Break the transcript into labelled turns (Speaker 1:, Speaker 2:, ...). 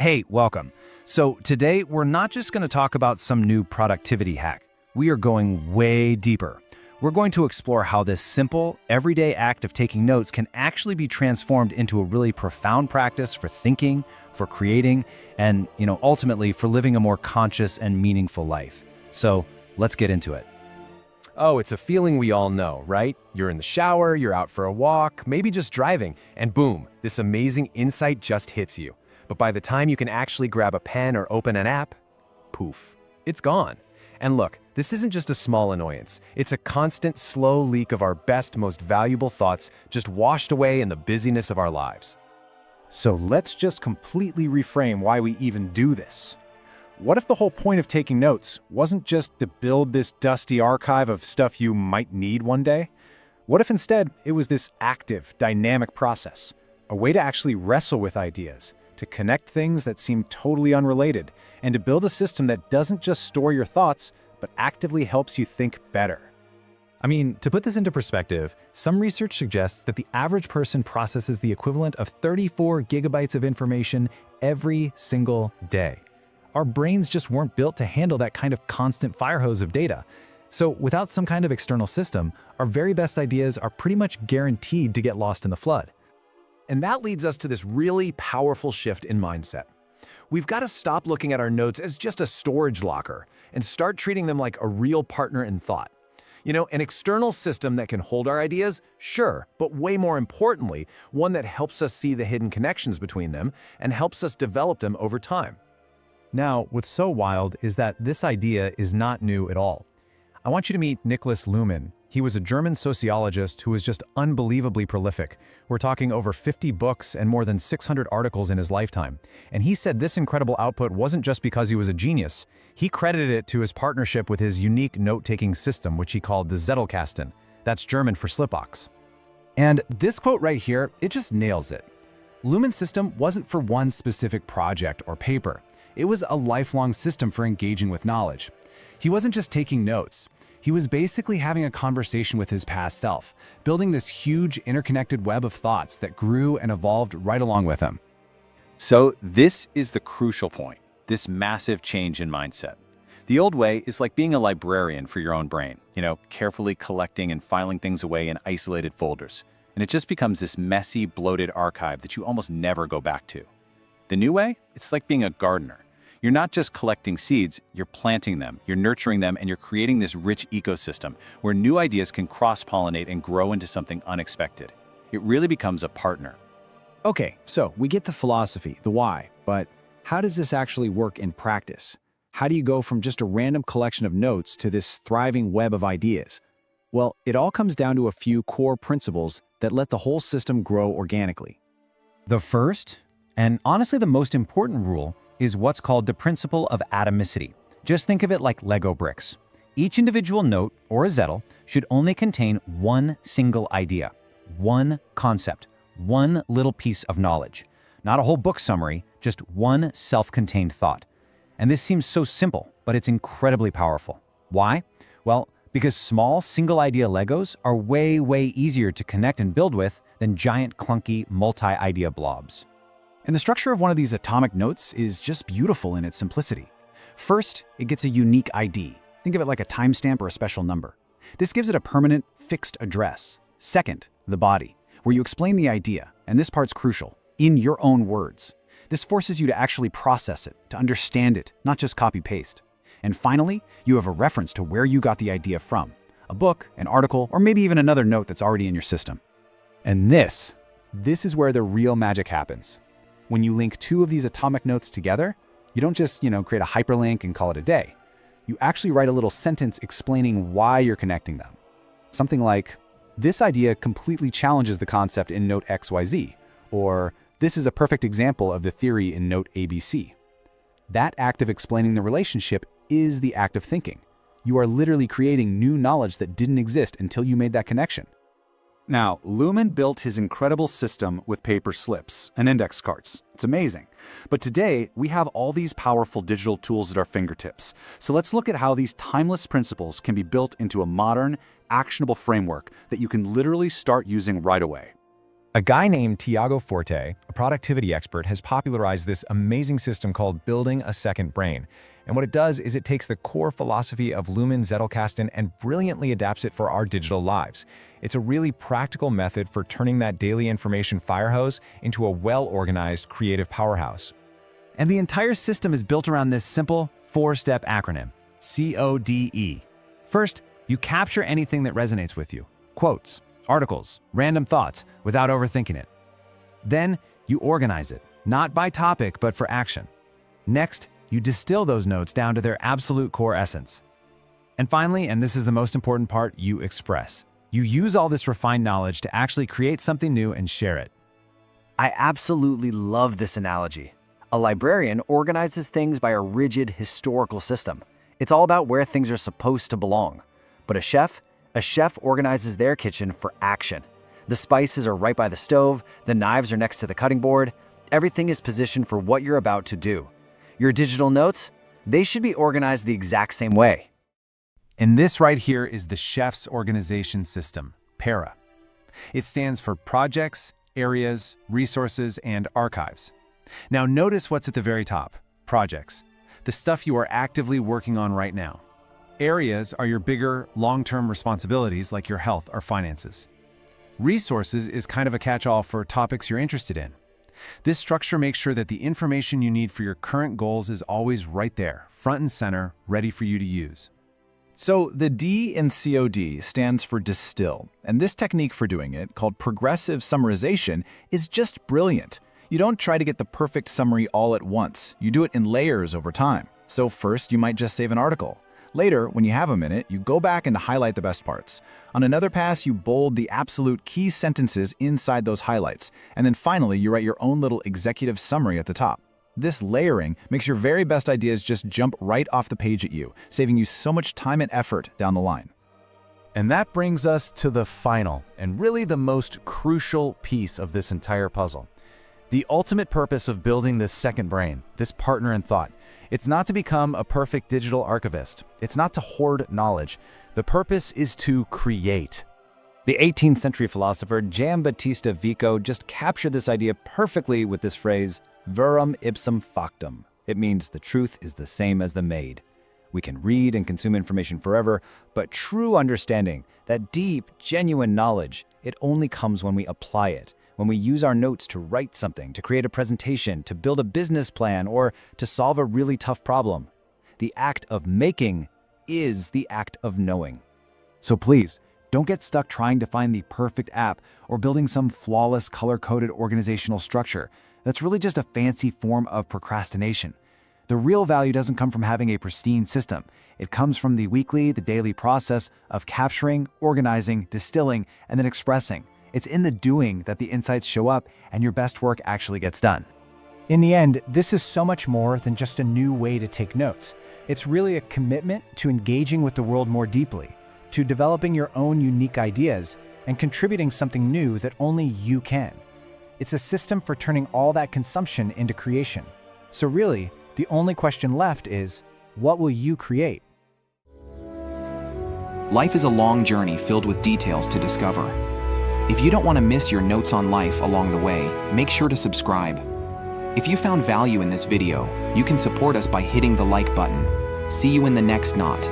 Speaker 1: Hey, welcome. So today we're not just going to talk about some new productivity hack. We are going way deeper. We're going to explore how this simple, everyday act of taking notes can actually be transformed into a really profound practice for thinking, for creating, and, ultimately for living a more conscious and meaningful life. So let's get into it.
Speaker 2: Oh, it's a feeling we all know, right? You're in the shower, you're out for a walk, maybe just driving, and boom, this amazing insight just hits you. But by the time you can actually grab a pen or open an app, poof, it's gone. And look, this isn't just a small annoyance. It's a constant, slow leak of our best, most valuable thoughts just washed away in the busyness of our lives.
Speaker 3: So let's just completely reframe why we even do this. What if the whole point of taking notes wasn't just to build this dusty archive of stuff you might need one day? What if instead it was this active, dynamic process, a way to actually wrestle with ideas, to connect things that seem totally unrelated, and to build a system that doesn't just store your thoughts, but actively helps you think better?
Speaker 4: I mean, to put this into perspective, some research suggests that the average person processes the equivalent of 34 gigabytes of information every single day. Our brains just weren't built to handle that kind of constant fire hose of data. So without some kind of external system, our very best ideas are pretty much guaranteed to get lost in the flood.
Speaker 2: And that leads us to this really powerful shift in mindset. We've got to stop looking at our notes as just a storage locker and start treating them like a real partner in thought. An external system that can hold our ideas, sure, but way more importantly, one that helps us see the hidden connections between them and helps us develop them over time.
Speaker 4: Now, what's so wild is that this idea is not new at all. I want you to meet Niklas Luhmann. He was a German sociologist who was just unbelievably prolific. We're talking over 50 books and more than 600 articles in his lifetime. And he said this incredible output wasn't just because he was a genius. He credited it to his partnership with his unique note-taking system, which he called the Zettelkasten. That's German for slipbox.
Speaker 3: And this quote right here, it just nails it. Luhmann's system wasn't for one specific project or paper. It was a lifelong system for engaging with knowledge. He wasn't just taking notes. He was basically having a conversation with his past self, building this huge interconnected web of thoughts that grew and evolved right along with him.
Speaker 1: So this is the crucial point, this massive change in mindset. The old way is like being a librarian for your own brain, carefully collecting and filing things away in isolated folders. And it just becomes this messy, bloated archive that you almost never go back to. The new way, it's like being a gardener. You're not just collecting seeds, you're planting them, you're nurturing them, and you're creating this rich ecosystem where new ideas can cross-pollinate and grow into something unexpected. It really becomes a partner.
Speaker 3: Okay, so we get the philosophy, the why, but how does this actually work in practice? How do you go from just a random collection of notes to this thriving web of ideas? Well, it all comes down to a few core principles that let the whole system grow organically.
Speaker 1: The first, and honestly the most important rule, is what's called the principle of atomicity. Just think of it like Lego bricks. Each individual note, or a zettel, should only contain one single idea, one concept, one little piece of knowledge. Not a whole book summary, just one self-contained thought. And this seems so simple, but it's incredibly powerful. Why? Well, because small single-idea Legos are way, way easier to connect and build with than giant, clunky, multi-idea blobs.
Speaker 3: And the structure of one of these atomic notes is just beautiful in its simplicity. First, it gets a unique ID. Think of it like a timestamp or a special number. This gives it a permanent, fixed address. Second, the body, where you explain the idea, and this part's crucial, in your own words. This forces you to actually process it, to understand it, not just copy-paste. And finally, you have a reference to where you got the idea from. A book, an article, or maybe even another note that's already in your system. And this is where the real magic happens. When you link two of these atomic notes together, you don't just, create a hyperlink and call it a day. You actually write a little sentence explaining why you're connecting them. Something like, this idea completely challenges the concept in note XYZ, or this is a perfect example of the theory in note ABC. That act of explaining the relationship is the act of thinking. You are literally creating new knowledge that didn't exist until you made that connection.
Speaker 5: Now, Luhmann built his incredible system with paper slips and index cards. It's amazing. But today, we have all these powerful digital tools at our fingertips. So let's look at how these timeless principles can be built into a modern, actionable framework that you can literally start using right away.
Speaker 4: A guy named Tiago Forte, a productivity expert, has popularized this amazing system called building a second brain. And what it does is it takes the core philosophy of Luhmann's Zettelkasten and brilliantly adapts it for our digital lives. It's a really practical method for turning that daily information fire hose into a well-organized creative powerhouse.
Speaker 1: And the entire system is built around this simple four-step acronym, CODE. First, you capture anything that resonates with you. Quotes, articles, random thoughts, without overthinking it. Then, you organize it, not by topic, but for action. Next, you distill those notes down to their absolute core essence. And finally, and this is the most important part, you express. You use all this refined knowledge to actually create something new and share it.
Speaker 6: I absolutely love this analogy. A librarian organizes things by a rigid historical system. It's all about where things are supposed to belong. But a chef organizes their kitchen for action. The spices are right by the stove, the knives are next to the cutting board. Everything is positioned for what you're about to do. Your digital notes, they should be organized the exact same way.
Speaker 1: And this right here is the chef's organization system, PARA. It stands for Projects, Areas, Resources, and Archives. Now notice what's at the very top, projects, the stuff you are actively working on right now. Areas are your bigger, long-term responsibilities like your health or finances. Resources is kind of a catch-all for topics you're interested in. This structure makes sure that the information you need for your current goals is always right there, front and center, ready for you to use.
Speaker 3: So the D in COD stands for distill, and this technique for doing it, called progressive summarization, is just brilliant. You don't try to get the perfect summary all at once. You do it in layers over time. So first, you might just save an article. Later, when you have a minute, you go back and highlight the best parts. On another pass, you bold the absolute key sentences inside those highlights. And then finally, you write your own little executive summary at the top. This layering makes your very best ideas just jump right off the page at you, saving you so much time and effort down the line.
Speaker 4: And that brings us to the final, and really the most crucial piece of this entire puzzle. The ultimate purpose of building this second brain, this partner in thought, it's not to become a perfect digital archivist. It's not to hoard knowledge. The purpose is to create.
Speaker 6: The 18th century philosopher Giambattista Vico just captured this idea perfectly with this phrase, verum ipsum factum. It means the truth is the same as the made. We can read and consume information forever, but true understanding, that deep, genuine knowledge, it only comes when we apply it. When we use our notes to write something, to create a presentation, to build a business plan, or to solve a really tough problem. The act of making is the act of knowing.
Speaker 1: So please, don't get stuck trying to find the perfect app or building some flawless color-coded organizational structure. That's really just a fancy form of procrastination. The real value doesn't come from having a pristine system. It comes from the daily process of capturing, organizing, distilling, and then expressing. It's in the doing that the insights show up and your best work actually gets done.
Speaker 7: In the end, this is so much more than just a new way to take notes. It's really a commitment to engaging with the world more deeply, to developing your own unique ideas and contributing something new that only you can. It's a system for turning all that consumption into creation. So really, the only question left is, what will you create?
Speaker 8: Life is a long journey filled with details to discover. If you don't want to miss your notes on life along the way, make sure to subscribe. If you found value in this video, you can support us by hitting the like button. See you in the next knot.